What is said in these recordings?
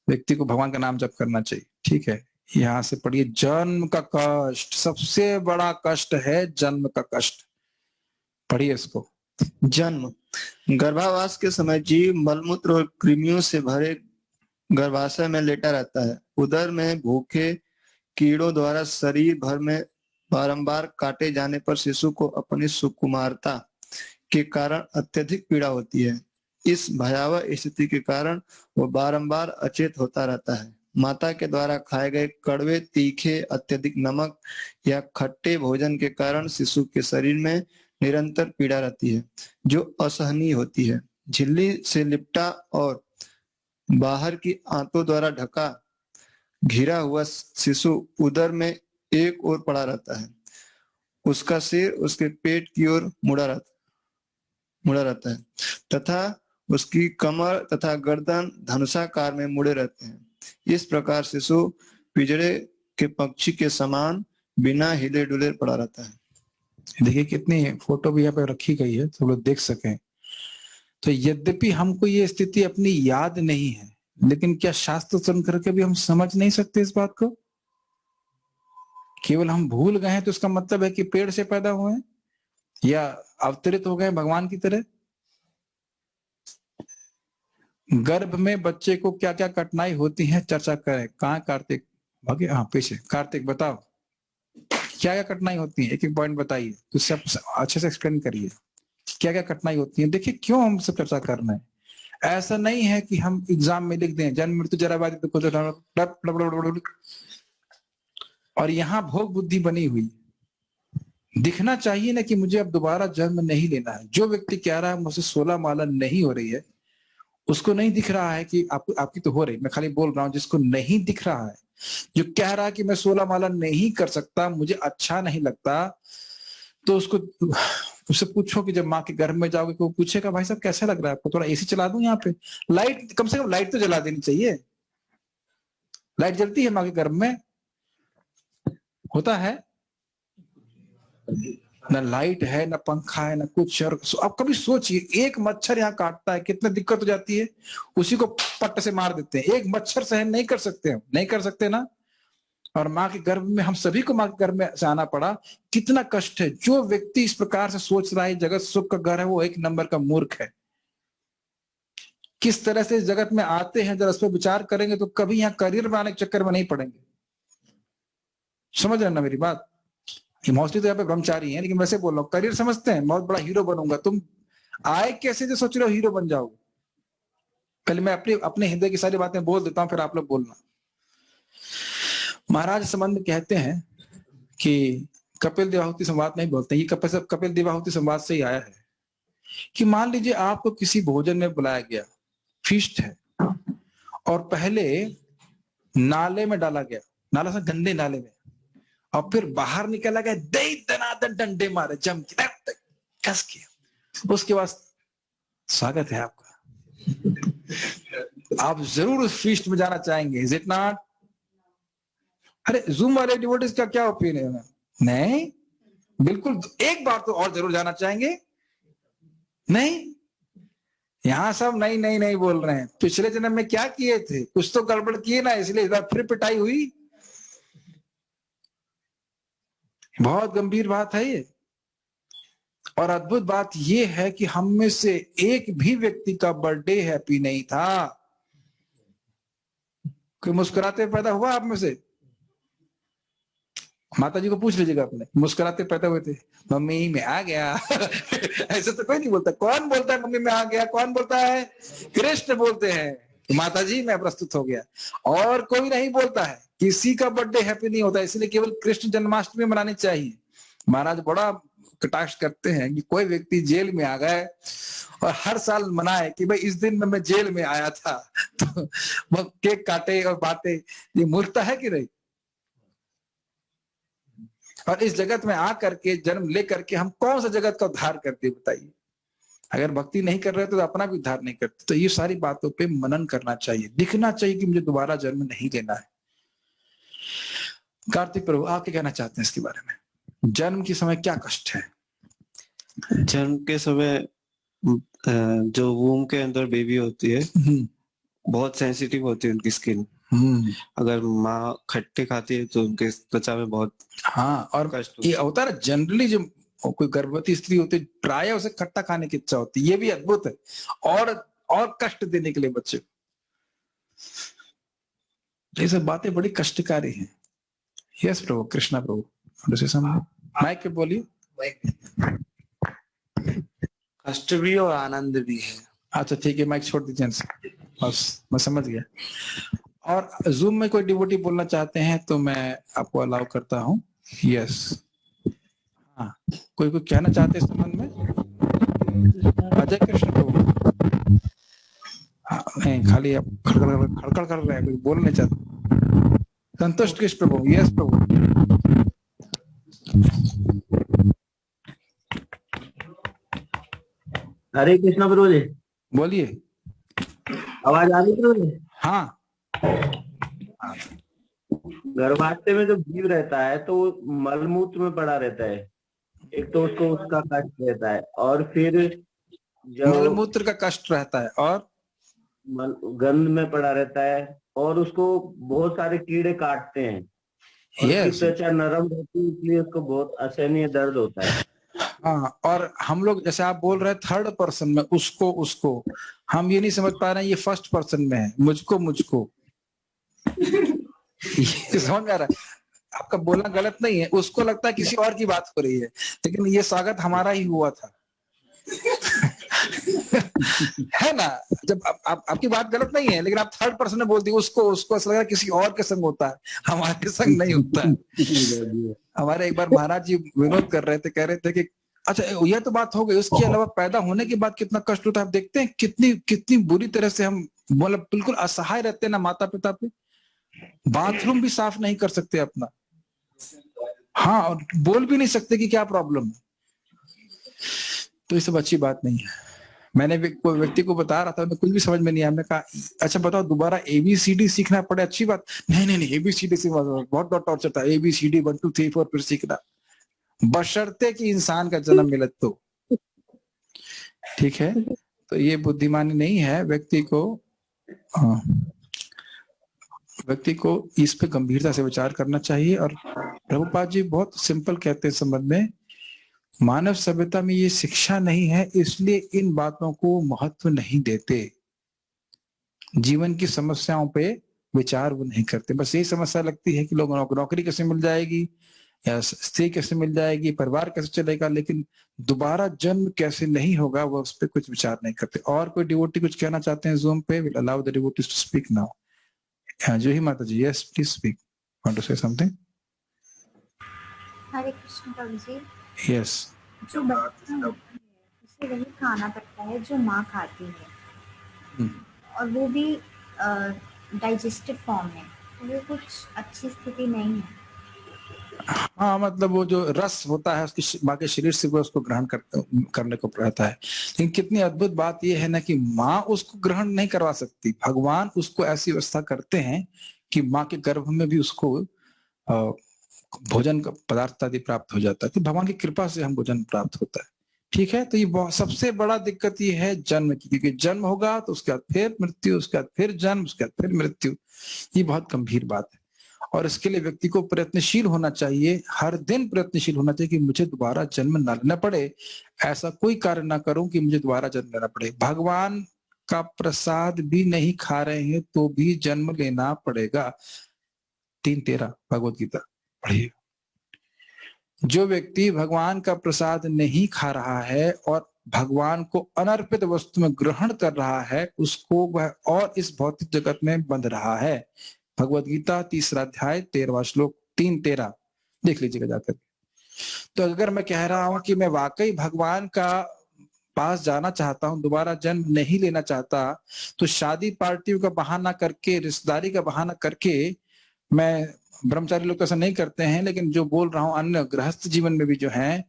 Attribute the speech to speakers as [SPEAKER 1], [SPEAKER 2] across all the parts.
[SPEAKER 1] व्यक्ति को भगवान का नाम जप करना चाहिए, ठीक है। यहाँ से पढ़िए, जन्म का कष्ट, सबसे बड़ा कष्ट है जन्म का कष्ट। पढ़िए इसको।
[SPEAKER 2] जन्म। गर्भावास के समय जीव मलमूत्र और कृमियों से भरे गर्भाशय में लेटा रहता है। उदर में भूखे कीड़ों द्वारा शरीर भर में बारंबार काटे जाने पर शिशु को अपनी सुकुमारता के कारण अत्यधिक पीड़ा होती है। इस भयावह स्थिति के कारण वो बारंबार अचेत होता रहता है। माता के द्वारा खाए गए कड़वे, तीखे, अत्यधिक नमक या खट्टे भोजन के कारण शिशु के शरीर में निरंतर पीड़ा रहती है, जो असहनीय होती है। झिल्ली से लिपटा और बाहर की आंतों द्वारा ढका घिरा हुआ शिशु उदर में एक ओर पड़ा रहता है। उसका सिर उसके पेट की ओर मुड़ा रहता है तथा उसकी कमर तथा गर्दन धनुषाकार में मुड़े रहते हैं। इस प्रकार शिशु पिंजरे के पक्षी के समान बिना हिले डुले पड़ा रहता है।
[SPEAKER 1] देखिए कितनी फोटो भी यहाँ पे रखी गई है तो लोग देख सकें। तो यद्यपि हमको ये स्थिति अपनी याद नहीं है, लेकिन क्या शास्त्र सुन करके भी हम समझ नहीं सकते इस बात को? केवल हम भूल गए हैं तो इसका मतलब है कि पेड़ से पैदा हुए हैं या अवतरित हो गए भगवान की तरह? गर्भ में बच्चे को क्या क्या कठिनाई होती है, चर्चा करें। कहाँ कार्तिक? आगे, हाँ पीछे। कार्तिक बताओ क्या क्या कठिनाई होती है, एक एक पॉइंट बताइए, तो सब अच्छे से एक्सप्लेन करिए क्या क्या कठिनाई होती है। देखिए क्यों हम सब चर्चा कर रहे हैं। ऐसा नहीं है कि हम एग्जाम में लिख दें जन्म मृत्यु जरा और यहाँ भोग बुद्धि बनी हुई। दिखना चाहिए ना कि मुझे अब दोबारा जन्म नहीं लेना है। जो व्यक्ति कह रहा है मुझसे 16 माला नहीं हो रही है, उसको नहीं दिख रहा है कि आपकी तो हो रही, मैं खाली बोल रहा हूं। जिसको नहीं दिख रहा है, जो कह रहा है कि मैं 16 माला नहीं कर सकता, मुझे अच्छा नहीं लगता, तो उससे पूछो कि जब माँ के गर्भ में जाओगे तो पूछेगा भाई साहब कैसा लग रहा है आपको, थोड़ा एसी चला दूं यहाँ पे, लाइट कम से कम लाइट तो जला देनी चाहिए। लाइट जलती है माँ के गर्भ में? होता है ना, लाइट है ना पंखा है ना कुछ। और अब कभी सोचिए, एक मच्छर यहाँ काटता है कितनी दिक्कत हो जाती है, उसी को पट्ट से मार देते हैं। एक मच्छर सहन नहीं कर सकते, हम नहीं कर सकते ना। और माँ के गर्भ में, हम सभी को माँ के गर्भ में से आना पड़ा, कितना कष्ट है। जो व्यक्ति इस प्रकार से सोच रहा है जगत सुख का घर है, वो एक नंबर का मूर्ख है। किस तरह से इस जगत में आते हैं, जरा इस पर विचार करेंगे तो कभी यहाँ करियर बनाने के चक्कर में नहीं पड़ेंगे। समझ रहे ना मेरी बात? मोस्टली तो यहाँ पे ब्रह्मचारी हैं, लेकिन वैसे बोल रहा हूँ, करियर समझते हैं, बहुत बड़ा हीरो बनूंगा। तुम आए कैसे जो सोच रहे हो हीरो बन जाओगे? पहले मैं अपने हृदय की सारी बातें बोल देता हूँ, फिर आप लोग बोलना। महाराज संबंध कहते हैं कि कपिल देवाहुति संवाद नहीं बोलते, ये कपिल देवाहुति संवाद से ही आया है कि मान लीजिए आपको किसी भोजन में बुलाया गया, फीस्ट है, और पहले नाले में डाला गया, नाला सा गंदे नाले में, और फिर बाहर निकला गया, दे दनादन डंडे मारे जम के कस के, उसके बाद स्वागत है आपका, आप जरूर उस फीस्ट में जाना चाहेंगे, इज इट नॉट? अरे जूम वाले डिवोटीज का क्या ओपिनियन है? नहीं, बिल्कुल। एक बार तो और जरूर जाना चाहेंगे। नहीं, यहां सब नहीं नहीं नहीं बोल रहे हैं। पिछले जन्म में क्या किए थे, कुछ तो गड़बड़ किए ना, इसलिए इस बार फिर पिटाई हुई। बहुत गंभीर बात है ये। और अद्भुत बात यह है कि हम में से एक भी व्यक्ति का बर्थडे हैप्पी नहीं था। कोई मुस्कुराते पैदा हुआ आप में से? माता जी को पूछ लीजिएगा अपने, मुस्कुराते पैदा हुए थे? मम्मी मैं आ गया ऐसे तो कोई नहीं बोलता। कौन बोलता है मम्मी मैं आ गया? कौन बोलता है? कृष्ण बोलते हैं माता जी मैं प्रस्तुत हो गया। और कोई नहीं बोलता है। किसी का बर्थडे हैप्पी नहीं होता, इसलिए केवल कृष्ण जन्माष्टमी मनानी चाहिए। महाराज बड़ा कटाक्ष करते हैं कि कोई व्यक्ति जेल में आ गए और हर साल मनाए कि भाई इस दिन में मैं जेल में आया था, तो वो केक काटे और बांटे। ये मूर्खता है कि नहीं? और इस जगत में आकर के जन्म लेकर के हम कौन सा जगत का उद्धार करते बताइए? अगर भक्ति नहीं कर रहे तो अपना भी उद्धार नहीं करते। तो ये सारी बातों पे मनन करना चाहिए, दिखना चाहिए कि मुझे दोबारा जन्म नहीं लेना है। कार्तिक प्रभु आप क्या कहना चाहते हैं इसके बारे में? जन्म के समय क्या कष्ट है?
[SPEAKER 2] जन्म के समय जो वूम के अंदर बेबी होती है
[SPEAKER 3] बहुत सेंसिटिव होती है उनकी स्किन। अगर माँ खट्टे खाती है तो उनके त्वचा में बहुत
[SPEAKER 1] हाँ, और
[SPEAKER 3] कष्ट
[SPEAKER 1] ये होता है ना जनरली, जो कोई गर्भवती स्त्री होती है प्राय उसे खट्टा खाने की इच्छा होती है, ये भी अद्भुत है, और कष्ट देने के लिए बच्चे को। ये सब बातें बड़ी कष्टकारी हैं। यस प्रभु, कृष्णा प्रभु, माइक पे बोलिए।
[SPEAKER 3] कष्ट भी और आनंद भी है।
[SPEAKER 1] अच्छा ठीक है, माइक छोड़ दीजिए, बस मैं समझ गया। और जूम में कोई डिवोटी बोलना चाहते हैं तो मैं आपको अलाउ करता हूँ। यस, हाँ, कोई कहना चाहते हैं इस संबंध में? अजय कृष्ण प्रभु, हाँ, नहीं, खाली आप खड़खड़ कर रहे हैं, कुछ बोल नहीं चाहते। संतोष कृष्ण प्रभु, यस प्रभु।
[SPEAKER 4] हरे कृष्णा प्रभु जी,
[SPEAKER 1] बोलिए।
[SPEAKER 4] आवाज आ रही है प्रभु जी?
[SPEAKER 1] हाँ,
[SPEAKER 4] गर्भाशय में जो जीव रहता है तो वो मलमूत्र में पड़ा रहता है। एक तो उसको उसका कष्ट रहता है, और फिर जो
[SPEAKER 1] मलमूत्र का कष्ट रहता है, और
[SPEAKER 4] गंध में पड़ा रहता है, और उसको बहुत सारे कीड़े काटते हैं, और उसकी
[SPEAKER 1] यस,
[SPEAKER 4] त्वचा नरम रहती है, इसलिए उसको बहुत असहनीय दर्द होता है।
[SPEAKER 1] हाँ, और हम लोग जैसे आप बोल रहे हैं थर्ड पर्सन में, उसको उसको हम ये नहीं समझ पा रहे हैं, ये फर्स्ट पर्सन में है, मुझको ये समझ में आ रहा है? आपका बोलना गलत नहीं है, उसको लगता है किसी और की बात हो रही है, लेकिन ये स्वागत हमारा ही हुआ था। है ना? जब आपकी बात गलत नहीं है, लेकिन आप थर्ड पर्सन में बोल दी, उसको ऐसा लगा किसी और के संग होता है, हमारे संग नहीं होता है। हमारे एक बार महाराज जी विनोद कर रहे थे, कह रहे थे कि अच्छा यह तो बात हो गई, उसके अलावा पैदा होने के बाद कितना कष्ट होता है। आप देखते हैं कितनी बुरी तरह से हम मतलब बिल्कुल असहाय रहते हैं ना माता पिता पे, बाथरूम भी साफ नहीं कर सकते अपना, हाँ, और बोल भी नहीं सकते कि क्या प्रॉब्लम है। तो ये सब अच्छी बात नहीं है। मैंने कोई व्यक्ति को बता रहा था, मैं कुछ भी समझ में नहीं आया, हमने कहा अच्छा बताओ दोबारा ABCD सीखना पड़े, अच्छी बात नहीं, ABCD से बहुत टॉर्चर था, ABCD 1 2 3 4 फिर सीखना, बशर्ते कि इंसान का जन्म मिले तो ठीक है। तो ये बुद्धिमानी नहीं है। व्यक्ति को इस पे गंभीरता से विचार करना चाहिए। और प्रभुपाद जी बहुत सिंपल कहते हैं संबंध में, मानव सभ्यता में ये शिक्षा नहीं है, इसलिए इन बातों को महत्व नहीं देते, जीवन की समस्याओं पे विचार वो नहीं करते। बस यही समस्या लगती है कि लोग नौकरी कैसे मिल जाएगी, या स्त्री कैसे मिल जाएगी, परिवार कैसे चलेगा, लेकिन दोबारा जन्म कैसे नहीं होगा वो उस पर कुछ विचार नहीं करते। और कोई डिवोटी कुछ कहना चाहते हैं जूम पे? Will allow the devotees to speak now. जो ही माता जी, yes please speak, want to say something.
[SPEAKER 5] Hare Krishna प्रभु जी।
[SPEAKER 1] यस,
[SPEAKER 5] जो बच्चा होता है उसे वही खाना पड़ता है जो माँ खाती है, और वो भी डाइजेस्टिव फॉर्म में, तो वो कुछ अच्छी स्थिति नहीं है।
[SPEAKER 1] हाँ, मतलब वो जो रस होता है उसकी माँ के शरीर से वो उसको ग्रहण करने को रहता है। लेकिन कितनी अद्भुत बात ये है ना कि माँ उसको ग्रहण नहीं करवा सकती, भगवान उसको ऐसी व्यवस्था करते हैं कि माँ के गर्भ में भी उसको भोजन का पदार्थ आदि प्राप्त हो जाता है। तो भगवान की कृपा से हम भोजन प्राप्त होता है। ठीक है, तो ये सबसे बड़ा दिक्कत ये है जन्म की, क्योंकि जन्म होगा तो उसके बाद फिर मृत्यु, उसके बाद फिर जन्म, उसके बाद फिर मृत्यु। ये बहुत गंभीर बात है, और इसके लिए व्यक्ति को प्रयत्नशील होना चाहिए, हर दिन प्रयत्नशील होना चाहिए कि मुझे दोबारा जन्म न लेना पड़े, ऐसा कोई कार्य ना करूं कि मुझे दोबारा जन्म लेना पड़े। भगवान का प्रसाद भी नहीं खा रहे हैं तो भी जन्म लेना पड़ेगा। 3:13 भगवत गीता पढ़िए। जो व्यक्ति भगवान का प्रसाद नहीं खा रहा है और भगवान को अनर्पित वस्तु में ग्रहण कर रहा है, उसको वह और इस भौतिक जगत में बंध रहा है। भगवत गीता 3 अध्याय 13वां श्लोक 3:13 देख लीजिएगा जाकर। तो अगर मैं कह रहा हूं कि मैं वाकई भगवान का पास जाना चाहता हूं, दोबारा जन्म नहीं लेना चाहता, तो शादी पार्टियों का बहाना करके, रिश्तेदारी का बहाना करके, मैं ब्रह्मचारी लोग तो ऐसा नहीं करते हैं, लेकिन जो बोल रहा हूं अन्य गृहस्थ जीवन में भी जो है,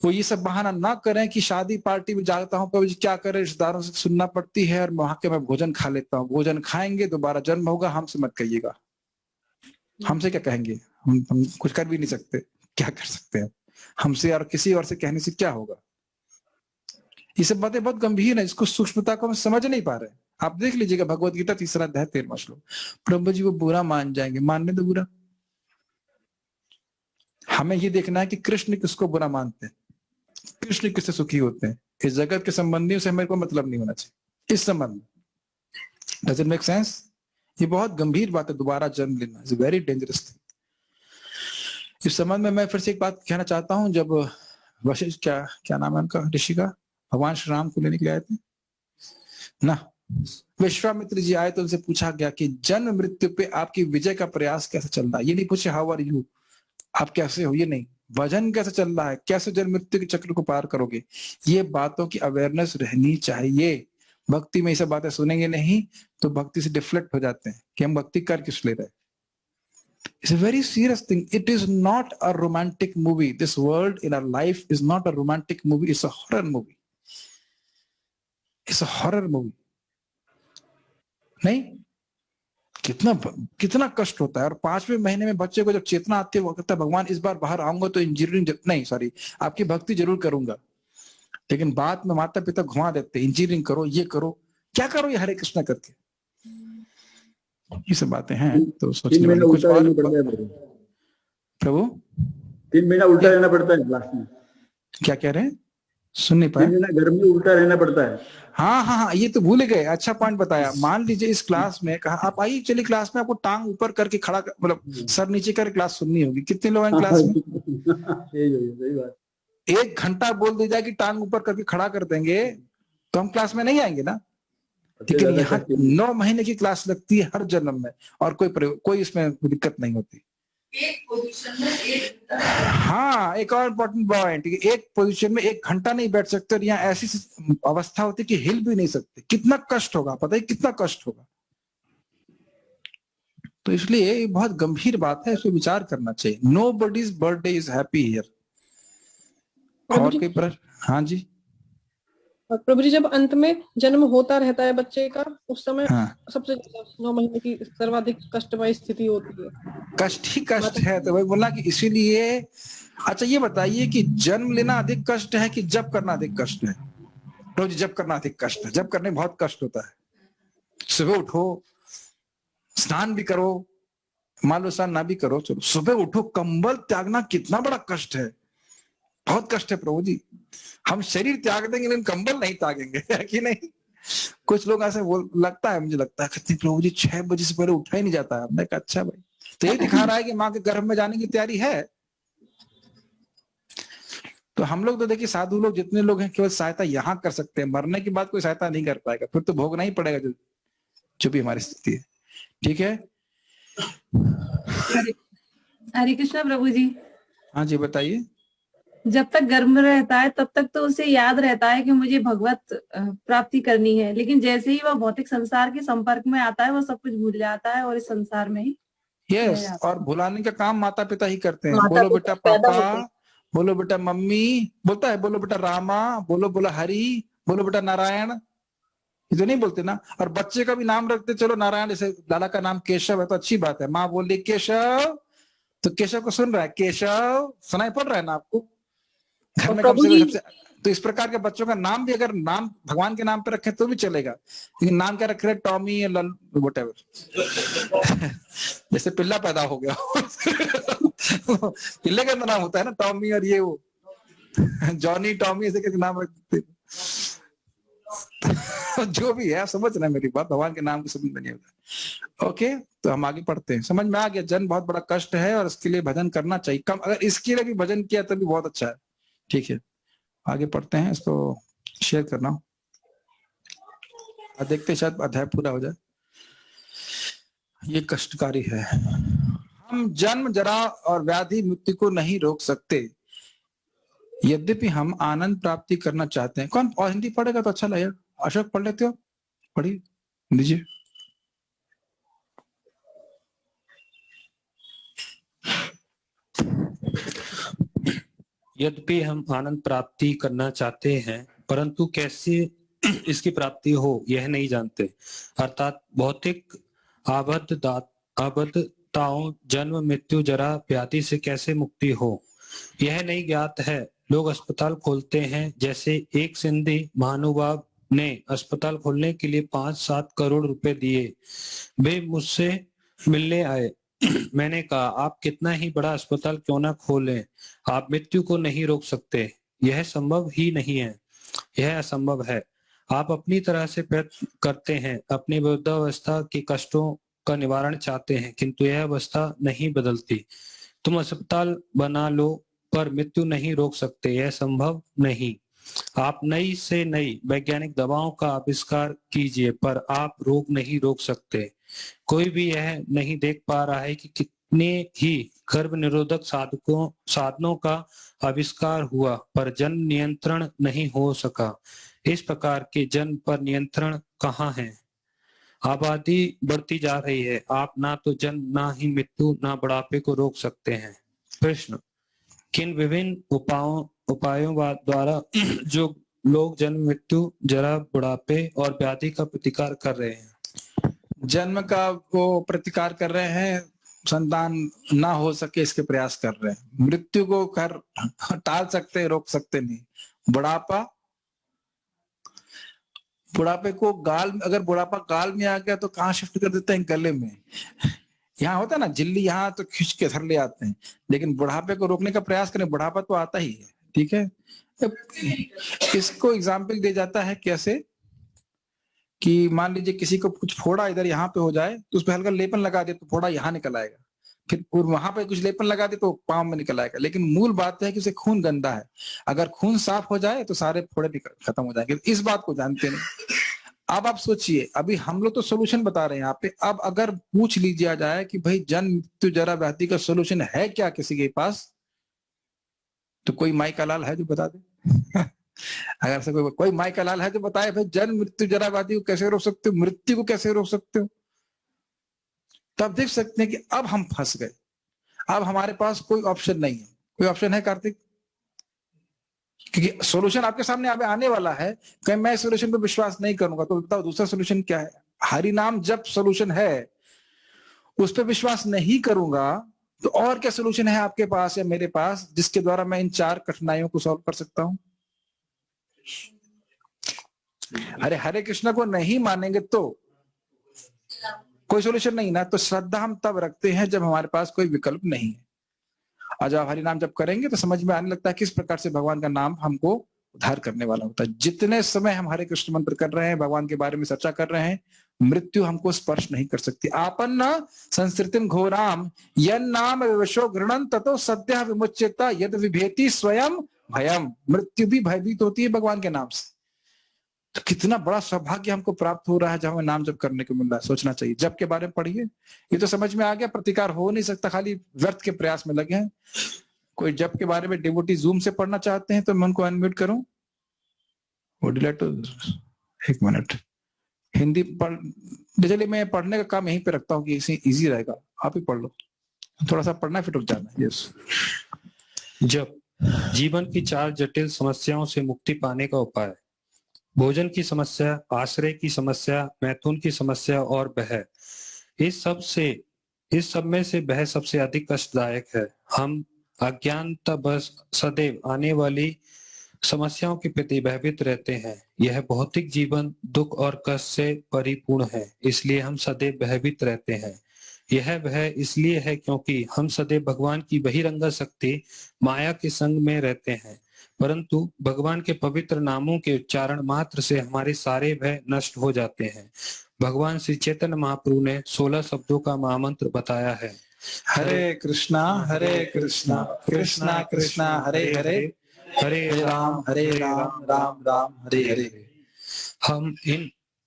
[SPEAKER 1] वो ये सब बहाना ना करें कि शादी पार्टी में जाता हूं, कभी क्या करें, रिश्तेदारों से सुनना पड़ती है और वहां के मैं भोजन खा लेता हूँ। भोजन खाएंगे दोबारा जन्म होगा, हमसे मत कहिएगा। हमसे क्या कहेंगे? हम कुछ कर भी नहीं सकते, क्या कर सकते हैं हमसे, और किसी और से कहने से क्या होगा? ये सब बातें बहुत गंभीर है, इसको सूक्ष्मता को हम समझ नहीं पा रहे। आप देख लीजिएगा भगवत गीता 3 अध्याय 13वां श्लोक। प्रभु जी वो बुरा मान जाएंगे, मानने दो बुरा। हमें ये देखना है कि कृष्ण किसको बुरा मानते हैं, कृष्ण किससे सुखी होते हैं। इस जगत के संबंधियों से हमें कोई मतलब नहीं होना चाहिए इस संबंध में। Does it make sense? ये बहुत गंभीर बात है, दोबारा जन्म लेना इज वेरी डेंजरस थिंग। इस संबंध में मैं फिर से एक बात कहना चाहता हूं। जब वशिष्ठ, क्या नाम है उनका, ऋषि का, भगवान श्री राम को लेने के लिए आए थे ना, विश्वामित्र जी आए तो उनसे पूछा गया कि जन्म मृत्यु पे आपकी विजय का प्रयास कैसे चल रहा है। ये नहीं पूछे हाउ आर यू, आप कैसे हो, ये नहीं, भजन कैसे चल रहा है, कैसे जन्म मृत्यु के चक्र को पार करोगे। ये बातों की अवेयरनेस रहनी चाहिए। भक्ति में ये सब बातें सुनेंगे नहीं तो भक्ति से डिफ्लेक्ट हो जाते हैं कि हम भक्ति कर किस ले रहे हैं। It's a very serious thing. It is not a romantic movie. This world in our life is not a romantic movie. It's a horror movie. It's a horror movie. नहीं, कितना कष्ट होता है। और 5वें महीने में बच्चे को जब चेतना आती है वो कहता है भगवान इस बार बाहर आऊंगा तो इंजीनियरिंग नहीं, सॉरी, आपकी भक्ति जरूर करूंगा। लेकिन बाद में माता पिता घुमा देते, इंजीनियरिंग करो, ये करो, क्या करो ये हरे कृष्णा करके। ये सब बातें हैं तो सोचने वाली। कुछ और प्रभु
[SPEAKER 6] 3 महीना उल्टा रहना पड़ता है क्लास में।
[SPEAKER 1] क्या कह रहे हैं, सुन नहीं पाए?
[SPEAKER 6] 3 महीना घर में उल्टा रहना पड़ता है।
[SPEAKER 1] हाँ, ये तो भूल गए, अच्छा पॉइंट बताया। मान लीजिए इस क्लास में कहा आप आइए, चलिए क्लास में, आपको टांग ऊपर करके खड़ा मतलब सर नीचे कर क्लास सुननी होगी। कितने लोग हैं क्लास में?
[SPEAKER 6] सही बात।
[SPEAKER 1] 1 घंटा बोल दी जाए कि टांग ऊपर करके खड़ा कर देंगे तो हम क्लास में नहीं आएंगे ना। लेकिन यहाँ 9 महीने की क्लास लगती है हर जन्म में और कोई इसमें दिक्कत नहीं होती।
[SPEAKER 7] एक पोजीशन में 1 घंटा।
[SPEAKER 1] हाँ, एक और इम्पोर्टेंट पॉइंट, एक पोजीशन में 1 घंटा नहीं बैठ सकते। और यहाँ ऐसी अवस्था होती है कि हिल भी नहीं सकते। कितना कष्ट होगा, पता है कितना कष्ट होगा। तो इसलिए ये बहुत गंभीर बात है, इस पर विचार करना चाहिए। Nobody's birthday is happy here. और कोई प्रश्न? हाँ जी
[SPEAKER 8] प्रभु जी, जब अंत में जन्म होता रहता है बच्चे का, उस समय सबसे 9 महीने की सर्वाधिक कष्टमय स्थिति होती है।
[SPEAKER 1] कष्ट ही कष्ट है, तो वही बोला कि इसीलिए। अच्छा ये बताइए कि जन्म लेना अधिक कष्ट है कि जप करना अधिक कष्ट है? प्रभु जी, जप करना अधिक कष्ट है। जप करने में बहुत कष्ट होता है। सुबह उठो, स्नान भी करो, मान लो स्नान ना भी करो, चलो सुबह उठो, कंबल त्यागना कितना बड़ा कष्ट है, बहुत कष्ट है प्रभु जी। हम शरीर त्याग देंगे लेकिन कंबल नहीं त्यागेंगे, है कि नहीं? कुछ लोग ऐसे लगता है, मुझे लगता है कहते प्रभु जी 6 बजे से पहले उठा ही नहीं जाता है। हमने कहा अच्छा भाई, तो ये दिखा रहा है कि माँ के गर्भ में जाने की तैयारी है। तो हम लोग तो देखिए, साधु लोग जितने लोग हैं केवल सहायता यहाँ कर सकते हैं, मरने के बाद कोई सहायता नहीं कर पाएगा, फिर तो भोगना ही पड़ेगा जो भी हमारी स्थिति है। ठीक है,
[SPEAKER 7] हरे कृष्णा प्रभु जी।
[SPEAKER 1] हाँ जी बताइए।
[SPEAKER 7] जब तक गर्भ में रहता है तब तक तो उसे याद रहता है कि मुझे भगवत प्राप्ति करनी है, लेकिन जैसे ही वह भौतिक संसार के संपर्क में आता है वह सब कुछ भूल जाता है और इस संसार में ही
[SPEAKER 1] यस और भुलाने का काम माता पिता ही करते हैं। बोलो बेटा पापा, बोलो बेटा मम्मी, बोलता है बोलो बेटा रामा, बोलो हरि, बोलो बेटा नारायण, ये तो नहीं बोलते ना। और बच्चे का भी नाम रखते चलो नारायण, जैसे दादा का नाम केशव है तो अच्छी बात है, माँ बोल रही केशव तो केशव को सुन रहा है, केशव सुनाई पड़ रहा है ना आपको घर में कम से सबसे। तो इस प्रकार के बच्चों का नाम भी अगर नाम भगवान के नाम पे रखे तो भी चलेगा, लेकिन नाम क्या रख रहे, टॉमी या व्हाटएवर जैसे पिल्ला पैदा हो गया पिल्ले का नाम होता है ना टॉमी, और ये वो जॉनी टॉमी ऐसे करके नाम रखते जो भी है, समझ रहे मेरी बात, भगवान के नाम को समझ में नहीं होता। ओके, तो हम आगे पढ़ते हैं। समझ में आ गया, जन्म बहुत बड़ा कष्ट है और इसके लिए भजन करना चाहिए कम, अगर इसके लिए भी भजन किया तो भी बहुत अच्छा है। ठीक है, आगे पढ़ते हैं, इसको शेयर करना और देखते हैं शायद अध्याय पूरा हो जाए। ये कष्टकारी है। हम जन्म जरा और व्याधि मृत्यु को नहीं रोक सकते, यद्यपि हम आनंद प्राप्ति करना चाहते हैं। कौन और हिंदी पढ़ेगा तो अच्छा लगेगा? अशोक पढ़ लेते हो, पढ़िए दीजिए।
[SPEAKER 9] यद्यपि हम आनंद प्राप्ति करना चाहते हैं परंतु कैसे इसकी प्राप्ति हो यह नहीं जानते, अर्थात भौतिक आबद्धताओं जन्म मृत्यु जरा व्याधि से कैसे मुक्ति हो यह नहीं ज्ञात है। लोग अस्पताल खोलते हैं, जैसे एक सिंधी महानुभाव ने अस्पताल खोलने के लिए 5-7 करोड़ रुपए दिए। वे मुझसे मिलने आए। मैंने कहा, आप कितना ही बड़ा अस्पताल क्यों ना खोलें, आप मृत्यु को नहीं रोक सकते। यह संभव ही नहीं है, यह असंभव है। आप अपनी तरह से प्रयत्न करते हैं, अपनी वृद्धावस्था के कष्टों का निवारण चाहते हैं, किंतु यह अवस्था नहीं बदलती। तुम अस्पताल बना लो पर मृत्यु नहीं रोक सकते, यह संभव नहीं। आप नई से नई वैज्ञानिक दवाओं का आविष्कार कीजिए पर आप रोग नहीं रोक सकते। कोई भी यह नहीं देख पा रहा है कि कितने ही गर्भ निरोधक साधनों का आविष्कार हुआ पर जन्म नियंत्रण नहीं हो सका। इस प्रकार के जन्म पर नियंत्रण कहाँ है? आबादी बढ़ती जा रही है। आप ना तो जन्म, ना ही मृत्यु, ना बुढ़ापे को रोक सकते हैं। प्रश्न, किन विभिन्न उपायों द्वारा जो लोग जन्म, मृत्यु, जरा, बुढ़ापे और व्याधि का प्रतिकार कर रहे हैं?
[SPEAKER 1] जन्म का वो प्रतिकार कर रहे हैं, संतान ना हो सके इसके प्रयास कर रहे हैं। मृत्यु को टाल सकते हैं, रोक सकते नहीं। बुढ़ापे को अगर बुढ़ापा गाल में आ गया तो कहाँ शिफ्ट कर देते हैं? गले में। यहाँ होता है ना झिल्ली, यहाँ तो खींच के धर ले आते हैं, लेकिन बुढ़ापे को रोकने का प्रयास करें, बुढ़ापा तो आता ही है। ठीक है, इसको एग्जाम्पल दिया जाता है कैसे कि मान लीजिए किसी को कुछ फोड़ा इधर यहाँ पे हो जाए तो उस पर हल्का लेपन लगा दे तो फोड़ा यहाँ निकल आएगा, फिर वहां पे कुछ लेपन लगा दे तो पाँव में निकल आएगा। लेकिन मूल बात है कि उसे खून गंदा है, अगर खून साफ हो जाए तो सारे फोड़े खत्म हो जाएंगे। इस बात को जानते नहीं। अब आप सोचिए, अभी हम लोग तो सोल्यूशन बता रहे हैं यहाँ पे। अब अगर पूछ लीजिए जाए कि भाई जन्म, मृत्यु, जरा, व्याधि का सोल्यूशन है क्या किसी के पास, तो कोई माई का लाल है जो बता दे? अगर से कोई माई का लाल है तो बताए भाई जन्म, मृत्यु, जरा, व्याधि को कैसे रोक सकते हो, मृत्यु को कैसे रोक सकते हो? तब देख सकते हैं कि अब हम फंस गए। अब हमारे पास कोई ऑप्शन नहीं है। कोई ऑप्शन है कार्तिक? क्योंकि सॉल्यूशन आपके सामने आने वाला है। कहीं मैं सॉल्यूशन पे विश्वास नहीं करूंगा तो बताओ दूसरा सॉल्यूशन क्या है? हरि नाम जब सॉल्यूशन है, उस पर विश्वास नहीं करूंगा तो और क्या सॉल्यूशन है आपके पास या मेरे पास जिसके द्वारा मैं इन 4 कठिनाइयों को सॉल्व कर सकता हूं? अरे हरे कृष्ण को नहीं मानेंगे तो कोई सॉल्यूशन नहीं ना। तो श्रद्धा हम तब रखते हैं जब हमारे पास कोई विकल्प नहीं है। और जब हरि नाम जब करेंगे तो समझ में आने लगता है किस प्रकार से भगवान का नाम हमको उद्धार करने वाला होता है। जितने समय हम हरे कृष्ण मंत्र कर रहे हैं, भगवान के बारे में चर्चा कर रहे हैं, मृत्यु हमको स्पर्श नहीं कर सकती। आपन्न संस्कृतिम घोराम यन नाम विवशो घृणन ततो सद्यः विमुच्येत यद विभेति स्वयं भयम। मृत्यु भी भयभीत होती है भगवान के नाम से। तो कितना बड़ा सौभाग्य हमको प्राप्त हो रहा है जब हमें नाम जप करने को मिल रहा है। सोचना चाहिए। जप के बारे में पढ़िए, ये तो समझ में आ गया प्रतिकार हो नहीं सकता, खाली व्यर्थ के प्रयास में लगे हैं। कोई जप के बारे में डिवोटी जूम से पढ़ना चाहते हैं तो मैं उनको अनम्यूट करूं? एक मिनट, हिंदी पढ़ डिजिटली मैं पढ़ने का काम यहीं पे रखता हूँ कि इजी रहेगा। आप ही पढ़ लो, थोड़ा सा पढ़ना फिर रुक जाना। यस।
[SPEAKER 9] जप जीवन की 4 जटिल समस्याओं से मुक्ति पाने का उपाय। भोजन की समस्या, आश्रय की समस्या, मैथुन की समस्या और भय। इस सब में से भय सबसे अधिक कष्टदायक है। हम अज्ञानता बस सदैव आने वाली समस्याओं के प्रति भयभीत रहते हैं। यह भौतिक जीवन दुख और कष्ट से परिपूर्ण है, इसलिए हम सदैव भयभीत रहते हैं। यह भय इसलिए है क्योंकि हम सदैव भगवान की बहिरंग शक्ति माया के संग में रहते हैं, परंतु भगवान के पवित्र नामों के उच्चारण मात्र से हमारे सारे भय नष्ट हो जाते हैं। भगवान श्री चैतन्य महाप्रभु ने 16 शब्दों का महामंत्र बताया है।
[SPEAKER 1] हरे कृष्णा कृष्णा कृष्णा हरे हरे, हरे राम राम राम हरे हरे।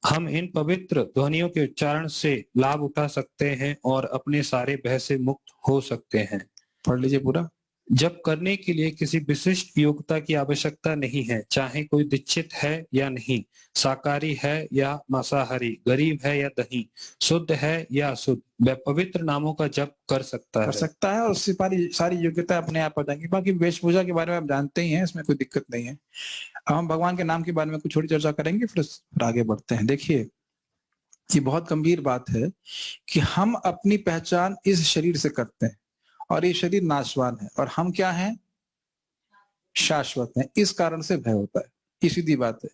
[SPEAKER 9] हम इन पवित्र ध्वनियों के उच्चारण से लाभ उठा सकते हैं और अपने सारे भय से मुक्त हो सकते हैं।
[SPEAKER 1] पढ़ लीजिए पूरा।
[SPEAKER 9] जप करने के लिए किसी विशिष्ट योग्यता की आवश्यकता नहीं है, चाहे कोई दीक्षित है या नहीं, शाकाहारी है या मांसाहारी, गरीब है या धनी, शुद्ध है या अशुद्ध, वह पवित्र नामों का जप कर सकता है
[SPEAKER 1] और उससे सारी योग्यता अपने आप आ जाएंगी। बाकी वेशभूषा के बारे में आप जानते ही हैं, इसमें कोई दिक्कत नहीं है। अब हम भगवान के नाम के बारे में कुछ थोड़ी चर्चा करेंगे, फिर आगे बढ़ते हैं। देखिए, ये बहुत गंभीर बात है कि हम अपनी पहचान इस शरीर से करते हैं और ये शरीर नाशवान है और हम क्या हैं? शाश्वत हैं। इस कारण से भय होता है। ये सीधी बात है।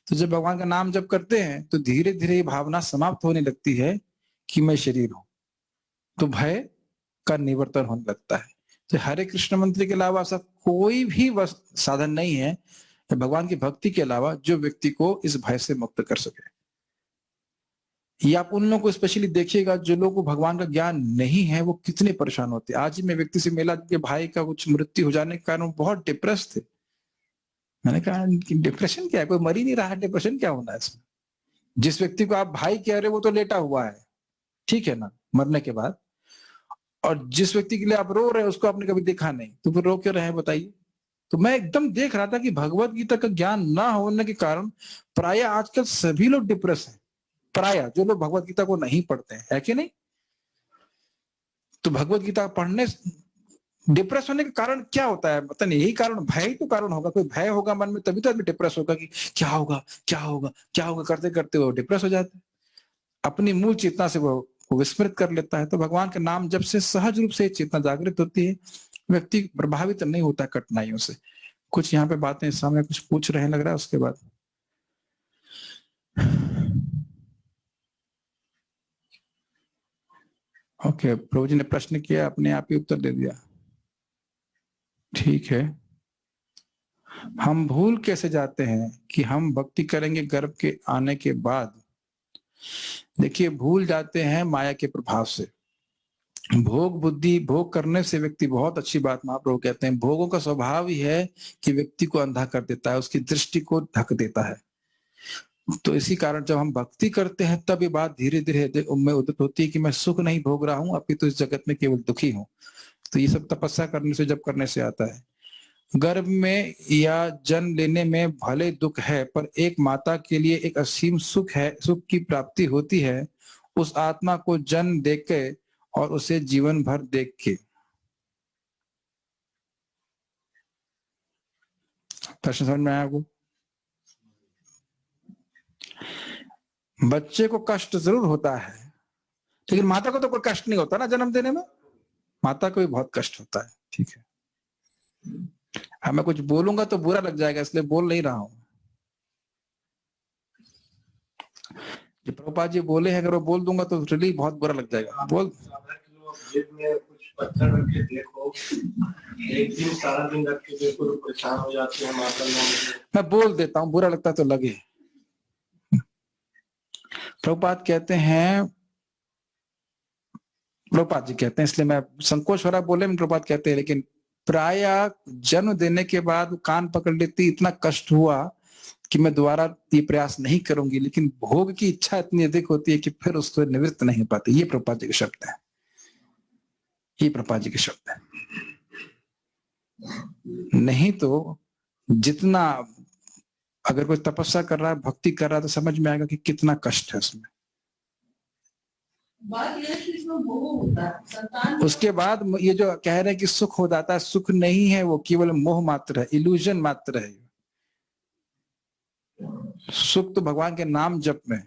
[SPEAKER 1] तो जब भगवान का नाम जप करते हैं तो धीरे धीरे ये भावना समाप्त होने लगती है कि मैं शरीर हूं, तो भय का निवर्तन होने लगता है। तो हरे कृष्ण मंत्र के अलावा ऐसा कोई भी साधन नहीं है भगवान की भक्ति के अलावा जो व्यक्ति को इस भय से मुक्त कर सके। ये आप उन लोगों को स्पेशली देखिएगा जो लोगों को भगवान का ज्ञान नहीं है, वो कितने परेशान होते हैं। आज ही मैं व्यक्ति से मिला कि भाई का कुछ मृत्यु हो जाने के कारण वो बहुत डिप्रेस थे। मैंने कहा डिप्रेशन क्या है, कोई मर ही नहीं रहा, डिप्रेशन क्या होना है इसमें? जिस व्यक्ति को आप भाई कह रहे हो वो तो लेटा हुआ है, ठीक है ना, मरने के बाद, और जिस व्यक्ति के लिए आप रो रहे हैं उसको आपने कभी देखा नहीं, तो फिर रो क्यों रहे हैं बताइए? तो मैं एकदम देख रहा था कि भगवत गीता का ज्ञान ना होने के कारण प्राय आजकल सभी लोग डिप्रेस हैं, प्राय जो लोग भगवत गीता को नहीं पढ़ते हैं, है कि नहीं? तो भगवत गीता पढ़ने डिप्रेस होने का कारण क्या होता है? पता नहीं, यही कारण, भय ही तो कारण होगा। कोई भय होगा मन में तभी तो आदमी डिप्रेस होगा कि क्या होगा क्या होगा क्या होगा करते करते वो डिप्रेस हो जाता है, अपनी मूल चेतना से वो विस्मृत कर लेता है। तो भगवान का नाम जब से सहज रूप से चेतना जागृत होती है, व्यक्ति प्रभावित नहीं होता कठिनाइयों से। कुछ यहाँ पे बातें सामने कुछ पूछ रहे हैं लग रहा है, उसके बाद ओके, प्रभु जी ने प्रश्न किया, अपने आप ही उत्तर दे दिया, ठीक है। हम भूल कैसे जाते हैं कि हम भक्ति करेंगे गर्भ के आने के बाद? देखिए, भूल जाते हैं माया के प्रभाव से। भोग बुद्धि, भोग करने से व्यक्ति, बहुत अच्छी बात महाप्रभु कहते हैं, भोगों का स्वभाव ही है कि व्यक्ति को अंधा कर देता है, उसकी दृष्टि को ढक देता है। तो इसी कारण जब हम भक्ति करते हैं तब ये बात धीरे धीरे उनमें उदित होती है कि मैं सुख नहीं भोग रहा हूं, अभी तो इस जगत में केवल दुखी हूं। तो ये सब तपस्या करने से, जब करने से आता है। गर्भ में या जन्म लेने में भले दुख है, पर एक माता के लिए एक असीम सुख है, सुख की प्राप्ति होती है उस आत्मा को जन्म देख के और उसे जीवन भर देख के। प्रश्न समझ में आया आपको? बच्चे को कष्ट जरूर होता है, लेकिन माता को तो कोई कष्ट नहीं होता ना जन्म देने में, माता को भी बहुत कष्ट होता है, ठीक है। अब मैं कुछ बोलूंगा तो बुरा लग जाएगा, इसलिए बोल नहीं रहा हूं। जो प्रभुपाद जी बोले हैं, अगर वो बोल दूंगा तो रियली बहुत बुरा लग जाएगा। बोल,
[SPEAKER 10] कुछ पत्थर रख के देखो, एक दिन सारा दिन रख के देखो तो परेशान हो जाते हैं माता।
[SPEAKER 1] मैं बोल देता हूँ, बुरा लगता तो लगे। प्रभुपाद कहते हैं, प्रभुपाद जी कहते हैं, इसलिए मैं संकोच हो रहा बोले में, प्रभुपाद कहते हैं, लेकिन प्राय जन्म देने के बाद कान पकड़ लेती, इतना कष्ट हुआ कि मैं दोबारा ये प्रयास नहीं करूंगी, लेकिन भोग की इच्छा इतनी अधिक होती है कि फिर उसको निवृत्त नहीं हो पाती। ये प्रभुपाद जी के शब्द है, ये प्रभुपाद जी के शब्द है। नहीं तो जितना, अगर कोई तपस्या कर रहा है, भक्ति कर रहा है, तो समझ में आएगा कि कितना कष्ट है उसमें। उसके बाद ये जो कह रहे हैं कि सुख हो जाता है, सुख नहीं है, वो केवल मोह मात्र है, इल्यूजन मात्र है। सुख तो भगवान के नाम जप में,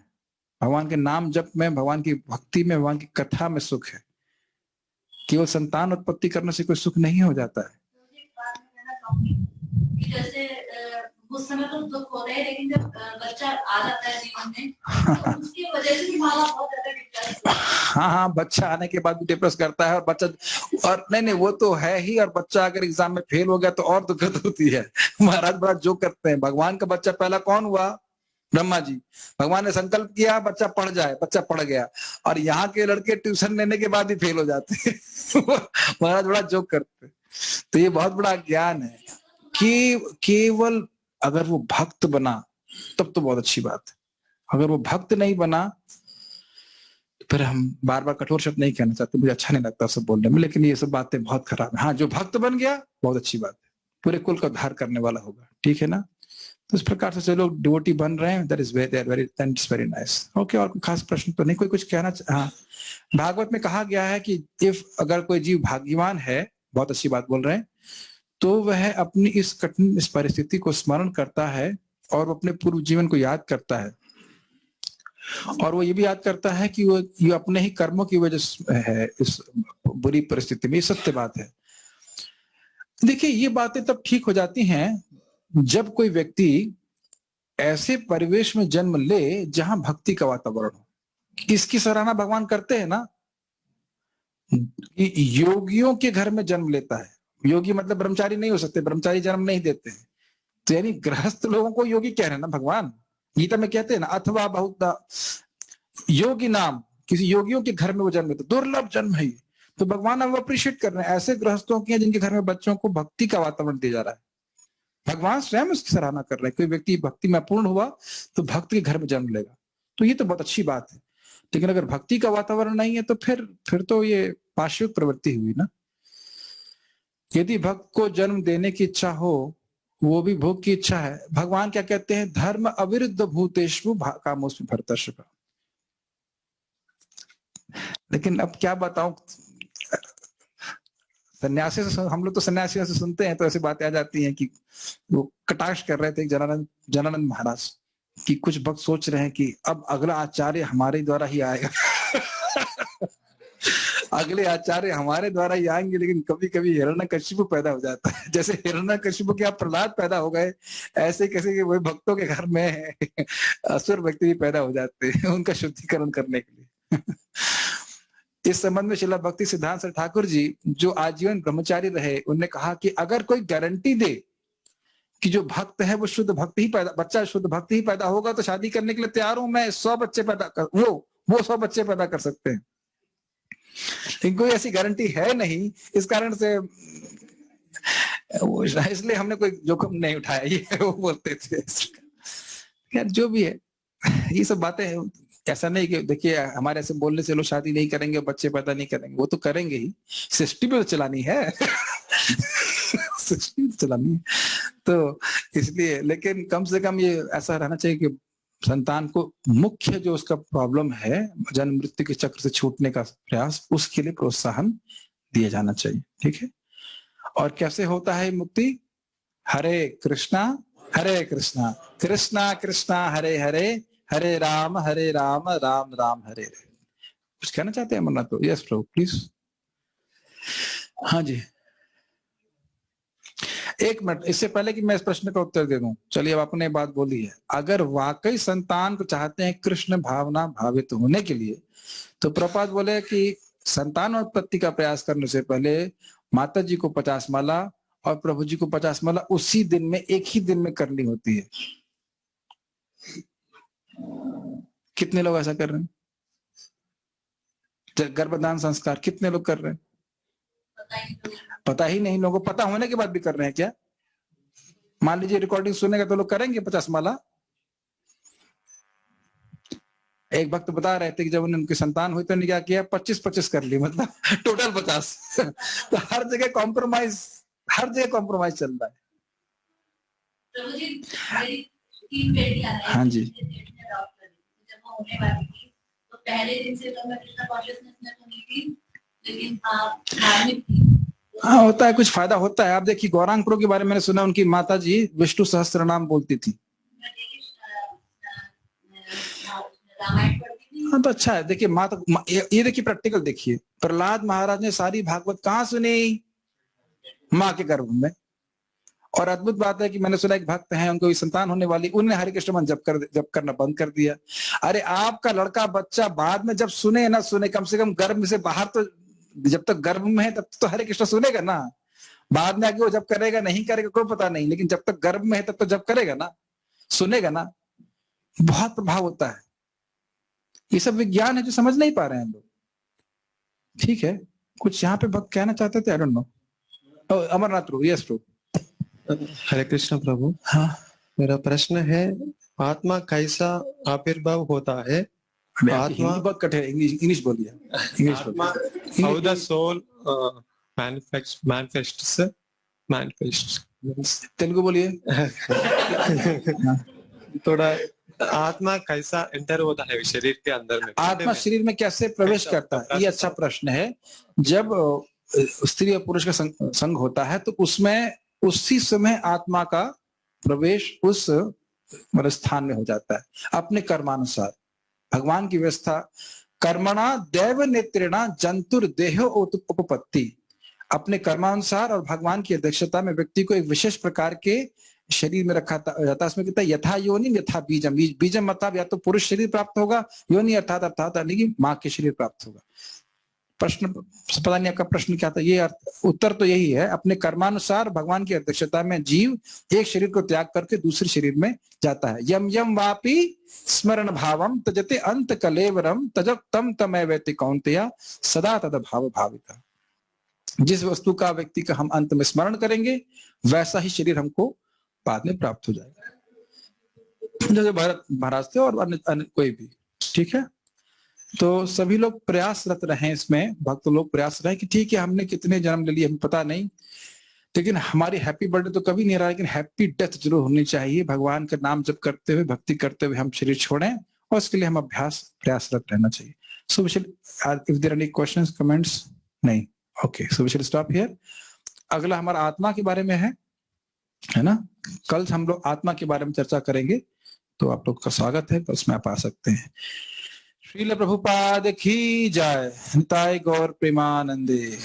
[SPEAKER 1] भगवान के नाम जप में, भगवान की भक्ति में, भगवान की कथा में सुख है। केवल संतान उत्पत्ति करने से कोई सुख नहीं हो जाता है।
[SPEAKER 11] जैसे उस समय तो दुख हो रहे हैं, लेकिन जब बच्चा आ जाता है जीवन में तो उसकी वजह से माँ बहुत ज्यादा डिप्रेस।
[SPEAKER 1] हाँ, बच्चा आने के बाद भी डिप्रेस करता है, और बच्चा, और नहीं वो तो है ही, और बच्चा अगर एग्जाम में फेल हो गया तो और दिक्कत होती है। महाराज बड़ा जोक करते हैं, भगवान का बच्चा पहला कौन हुआ? ब्रह्मा जी। भगवान ने संकल्प किया बच्चा पढ़ जाए, बच्चा पढ़ गया, और यहाँ के लड़के ट्यूशन लेने के बाद ही फेल हो जाते हैं। महाराज बड़ा जोक करते हैं। तो ये बहुत बड़ा ज्ञान है कि केवल अगर वो भक्त बना तब तो बहुत अच्छी बात है, अगर वो भक्त नहीं बना तो फिर हम बार बार कठोर शब्द नहीं कहना चाहते, मुझे अच्छा नहीं लगता सब बोलने में, लेकिन ये सब बातें बहुत खराब है। हाँ, जो भक्त बन गया बहुत अच्छी बात है, पूरे कुल का उद्धार करने वाला होगा, ठीक है ना। तो इस प्रकार से जो लोग डिवोटी बन रहे हैं, that is very nice. Okay, और कोई खास प्रश्न तो नहीं? कोई कुछ कहना? हाँ, भागवत में कहा गया है कि इफ अगर कोई जीव भाग्यवान है, बहुत अच्छी बात बोल रहे हैं, तो वह अपनी इस कठिन इस परिस्थिति को स्मरण करता है और वो अपने पूर्व जीवन को याद करता है, और वो ये भी याद करता है कि वो ये अपने ही कर्मों की वजह से है इस बुरी परिस्थिति में। ये सत्य बात है। देखिए, ये बातें तब ठीक हो जाती हैं जब कोई व्यक्ति ऐसे परिवेश में जन्म ले जहां भक्ति का वातावरण हो। इसकी सराहना भगवान करते हैं ना। योगियों के घर में जन्म लेता है। योगी मतलब ब्रह्मचारी नहीं हो सकते, ब्रह्मचारी जन्म नहीं देते हैं, तो यानी गृहस्थ लोगों को योगी कह रहे हैं ना भगवान। गीता में कहते हैं ना, अथवा बहुत योगी नाम, किसी योगियों के घर में वो जन्म लेता, दुर्लभ जन्म है। तो भगवान अब अप्रिशिएट कर रहे हैं ऐसे गृहस्थों के जिनके घर में बच्चों को भक्ति का वातावरण दिया जा रहा है। भगवान स्वयं उसकी सराहना कर रहे हैं। कोई व्यक्ति भक्ति में पूर्ण हुआ तो भक्त के घर में जन्म लेगा, तो ये तो बहुत अच्छी बात है। लेकिन अगर भक्ति का वातावरण नहीं है तो फिर तो ये पाशविक प्रवृत्ति हुई ना। यदि भक्त को जन्म देने की इच्छा हो, वो भी भोग की इच्छा है, भगवान क्या कहते हैं, धर्म अविरुद्ध भूतेषु कामोस्मि भरतर्षभ। लेकिन अब क्या बताऊं, सन्यासी से हम लोग तो सन्यासियों से सुनते हैं तो ऐसी बातें आ जाती हैं कि वो कटाक्ष कर रहे थे जनानंद महाराज कि कुछ भक्त सोच रहे हैं कि अब अगला आचार्य हमारे द्वारा ही आएगा। अगले आचार्य हमारे द्वारा ही आएंगे। लेकिन कभी कभी हिरण्यकशिपु पैदा हो जाता है। जैसे हिरण्यकशिपु के आप प्रहलाद पैदा हो गए, ऐसे कैसे वही भक्तों के घर में असुर व्यक्ति भी पैदा हो जाते हैं उनका शुद्धिकरण करने के लिए। इस संबंध में श्रील भक्ति सिद्धांत सर ठाकुर जी, जो आजीवन ब्रह्मचारी रहे, उन्होंने कहा कि अगर कोई गारंटी दे कि जो भक्त है वो शुद्ध भक्त ही बच्चा शुद्ध भक्त ही पैदा होगा तो शादी करने के लिए तैयार हूं मैं। 100 बच्चे पैदा कर, वो 100 बच्चे पैदा कर सकते हैं। लेकिन कोई ऐसी गारंटी है नहीं, इस कारण से इसलिए हमने कोई जोखिम नहीं उठाया। ये वो बोलते थे। यार जो भी है, ये सब बातें हैं। ऐसा नहीं कि देखिए हमारे ऐसे बोलने से लोग शादी नहीं करेंगे, बच्चे पैदा नहीं करेंगे, वो तो करेंगे ही। सिस्टम तो चलानी है। सिस्टम चलानी है तो इसलिए, लेकिन कम से कम ये ऐसा रहना चाहिए कि संतान को मुख्य जो उसका प्रॉब्लम है, जन्म मृत्यु के चक्र से छूटने का प्रयास, उसके लिए प्रोत्साहन दिया जाना चाहिए। ठीक है। और कैसे होता है मुक्ति? हरे कृष्णा कृष्णा कृष्णा हरे हरे, हरे राम राम राम हरे हरे। कुछ कहना चाहते हैं अमरनाथ तो? Yes Prabhu please. हाँ जी, एक मिनट, इससे पहले कि मैं इस प्रश्न का उत्तर दे दूं, चलिए अब आपने बात बोली है। अगर वाकई संतान को चाहते हैं कृष्ण भावना भावित होने के लिए, तो प्रपात बोले कि संतान उत्पत्ति का प्रयास करने से पहले माता जी को 50 माला और प्रभु जी को 50 माला उसी दिन में, एक ही दिन में करनी होती है। कितने लोग ऐसा कर रहे हैं? गर्भदान संस्कार कितने लोग कर रहे हैं? पता ही नहीं। लोगों को पता होने के बाद भी कर रहे हैं क्या? मान लीजिए रिकॉर्डिंग सुनेगा तो लोग करेंगे 50 माला। एक भक्त बता रहे थे कि जब उनकी संतान हुई तो उन्होंने क्या किया, 25-25 कर ली, मतलब टोटल 50। तो हर जगह कॉम्प्रोमाइज चल रहा है।
[SPEAKER 11] प्रभु जी, मेरी 3 बेटियां हैं।
[SPEAKER 1] हाँ जी।
[SPEAKER 11] जब वो होने वाली थी तो पहले दिन से तो मैं कृष्ण कॉन्शियसनेस में तो नहीं थी, लेकिन धार्मिक थी।
[SPEAKER 1] हाँ, होता है, कुछ फायदा होता है। आप देखिए गौरांग प्रभु के बारे में मैंने सुना, उनकी माता जी विष्णु सहस्त्र नाम बोलती थी। हाँ तो अच्छा है। देखिए माता, ये देखिए प्रैक्टिकल देखिए, प्रहलाद महाराज ने सारी भागवत कहाँ सुनी? माँ के गर्भ में। और अद्भुत बात है कि मैंने सुना एक भक्त हैं, उनको संतान होने वाली, उन्होंने हरे कृष्ण मन जप करना बंद कर दिया। अरे आपका लड़का बच्चा बाद में जब सुने ना सुने, कम से कम गर्भ से बाहर तो, जब तक गर्भ में है तब तो हरे कृष्ण सुनेगा ना। बाद में आके वो जब करेगा नहीं करेगा कोई पता नहीं, लेकिन जब तक गर्भ में है तब तो जब करेगा ना, सुनेगा ना। बहुत प्रभाव होता है। ये सब विज्ञान है जो समझ नहीं पा रहे हैं हम लोग। ठीक है, कुछ यहाँ पे भक्त कहना चाहते थे, आई डोंट नो। अमरनाथ प्रभु। यस प्रभु।
[SPEAKER 3] हरे कृष्ण प्रभु।
[SPEAKER 1] हाँ,
[SPEAKER 3] मेरा प्रश्न है, आत्मा कैसा आविर्भाव होता है?
[SPEAKER 1] आत्मा बहुत कठिन, इंग्लिश बोलिए। इंग्लिश बोलिए।
[SPEAKER 3] How the soul manifests
[SPEAKER 1] Telugu बोलिए।
[SPEAKER 3] थोड़ा, आत्मा कैसा एंटर होता है शरीर के अंदर में?
[SPEAKER 1] आत्मा शरीर में कैसे प्रवेश करता है, ये अच्छा प्रश्न है। जब स्त्री और पुरुष का संग होता है तो उसमें उसी समय आत्मा का प्रवेश उस स्थान में हो जाता है अपने कर्मानुसार। भगवान की व्यवस्था, कर्मणा दैव नेत्रेणा जंतुर देह उपपत्ति। अपने कर्मानुसार और भगवान की अध्यक्षता में व्यक्ति को एक विशेष प्रकार के शरीर में रखा जाता है, उसमें कहता है यथा योनि यथा बीजम, बीजम मतलब या तो पुरुष शरीर प्राप्त होगा, योनि अर्थात यानी कि माँ के शरीर प्राप्त होगा। प्रश्न पता नहीं आपका प्रश्न क्या था, ये उत्तर तो यही है, अपने कर्मानुसार भगवान की अध्यक्षता में जीव एक शरीर को त्याग करके दूसरे शरीर में जाता है। यम यम वापि स्मरण भावम तजते अंत कलेवरम तजब तम तमेवेति कौन्तेय सदा तद भाव भाविता। जिस वस्तु का व्यक्ति का हम अंत में स्मरण करेंगे वैसा ही शरीर हमको बाद में प्राप्त हो जाएगा, जैसे भरत महाराज थे और अन्य कोई भी। ठीक है, तो सभी लोग प्रयासरत रहे इसमें, भक्त लोग प्रयास रहे कि ठीक है हमने कितने जन्म ले लिए हमें पता नहीं, लेकिन हमारी हैप्पी बर्थडे तो कभी नहीं रहा, लेकिन हैप्पी डेथ जरूर होनी चाहिए। भगवान का नाम जप करते हुए भक्ति करते हुए हम शरीर छोड़ें और उसके लिए हम प्रयासरत रहना चाहिए। So we should, if there are any questions comments, नहीं, okay, so we should stop here. अगला हमारा आत्मा के बारे में है ना, कल हम लोग आत्मा के बारे में चर्चा करेंगे, तो आप लोग का स्वागत है, उसमें आप आ सकते हैं। श्रील प्रभुपाद की जय, निताय गौर प्रेमानंदे।